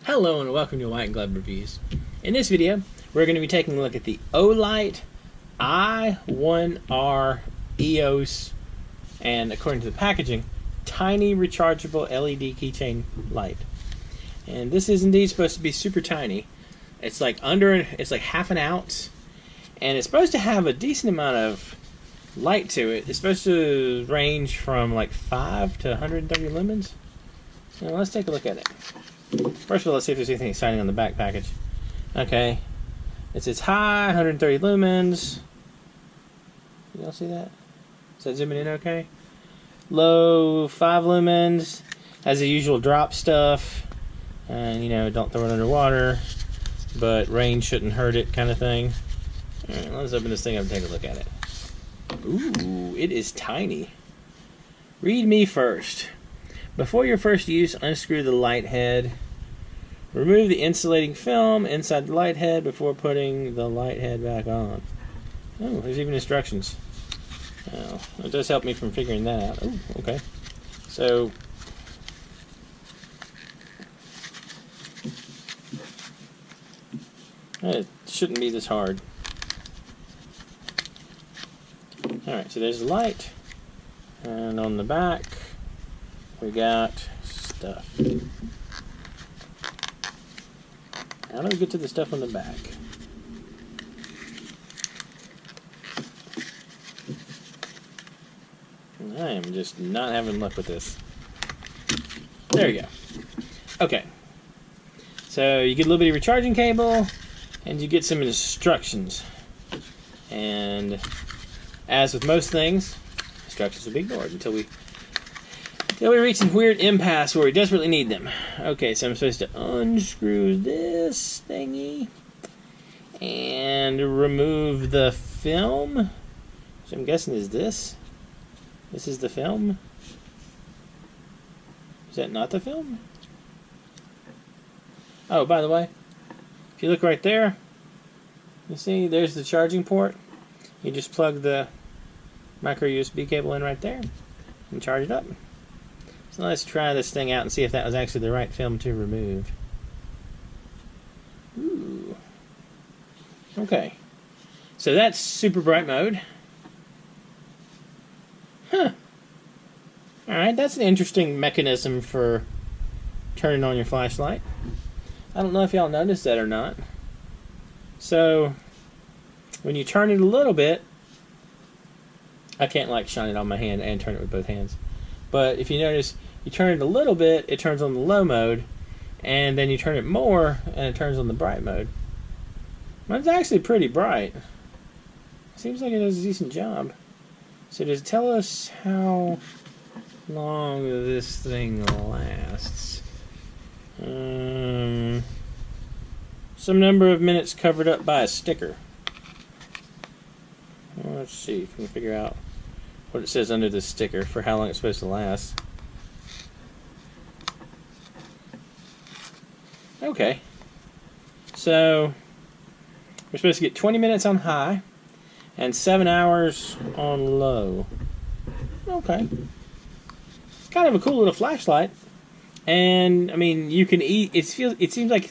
Hello and welcome to White Glove Reviews. In this video, we're going to be taking a look at the Olight i1R EOS, and according to the packaging, tiny rechargeable LED keychain light. And this is indeed supposed to be super tiny. It's like half an ounce, and it's supposed to have a decent amount of light to it. It's supposed to range from like 5 to 130 lumens. Now let's take a look at it. First of all, let's see if there's anything exciting on the back package. Okay, it says high, 130 lumens. Y'all see that? Is that zooming in okay? Low, 5 lumens. Has the usual drop stuff. And, you know, don't throw it underwater. But rain shouldn't hurt it kind of thing. Alright, let's open this thing up and take a look at it. Ooh, it is tiny. Read me first. Before your first use, unscrew the light head. Remove the insulating film inside the light head before putting the light head back on. Oh, there's even instructions. Oh, it does help me from figuring that out. Oh, okay. So, it shouldn't be this hard. Alright, so there's the light. And on the back, we got stuff. How do we get to the stuff on the back? I am just not having luck with this. There you go. Okay. So you get a little bit of recharging cable, and you get some instructions. And as with most things, instructions will be ignored until we reach some weird impasse where we desperately need them. Okay, so I'm supposed to unscrew this thingy and remove the film, which I'm guessing is this. This is the film. Is that not the film? Oh, by the way, if you look right there, you see there's the charging port. You just plug the micro USB cable in right there and charge it up. So let's try this thing out and see if that was actually the right film to remove. Ooh. Okay. So that's super bright mode. Huh. Alright, that's an interesting mechanism for turning on your flashlight. I don't know if y'all noticed that or not. So, when you turn it a little bit, I can't like shine it on my hand and turn it with both hands. But if you notice, you turn it a little bit, it turns on the low mode, and then you turn it more, and it turns on the bright mode. Mine's actually pretty bright. Seems like it does a decent job. So does it tell us how long this thing lasts? Some number of minutes covered up by a sticker. Well, let's see if we can figure out what it says under this sticker for how long it's supposed to last. Okay. So, we're supposed to get 20 minutes on high and 7 hours on low. Okay. It's kind of a cool little flashlight. And, I mean, you can it seems like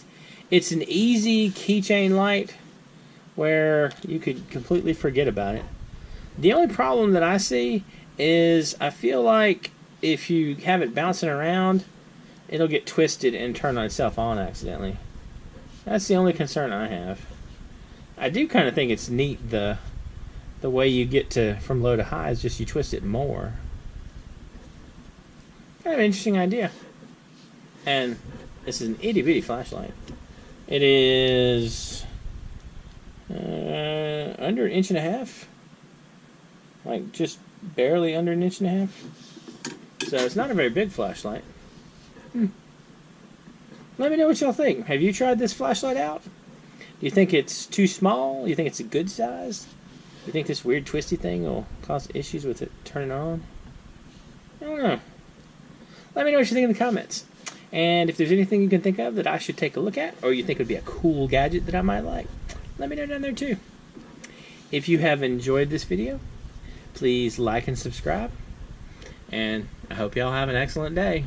it's an easy keychain light where you could completely forget about it. The only problem that I see is I feel like if you have it bouncing around, it'll get twisted and turn on itself on accidentally. That's the only concern I have. I do kind of think it's neat the way you get to from low to high is just you twist it more. Kind of an interesting idea. And this is an itty bitty flashlight. It is under 1.5 inches. Like just barely under 1.5 inches. So it's not a very big flashlight. Let me know what y'all think. Have you tried this flashlight out? Do you think it's too small? Do you think it's a good size? Do you think this weird twisty thing will cause issues with it turning on? I don't know. Let me know what you think in the comments. And if there's anything you can think of that I should take a look at, or you think would be a cool gadget that I might like, let me know down there too. If you have enjoyed this video, please like and subscribe. And I hope y'all have an excellent day.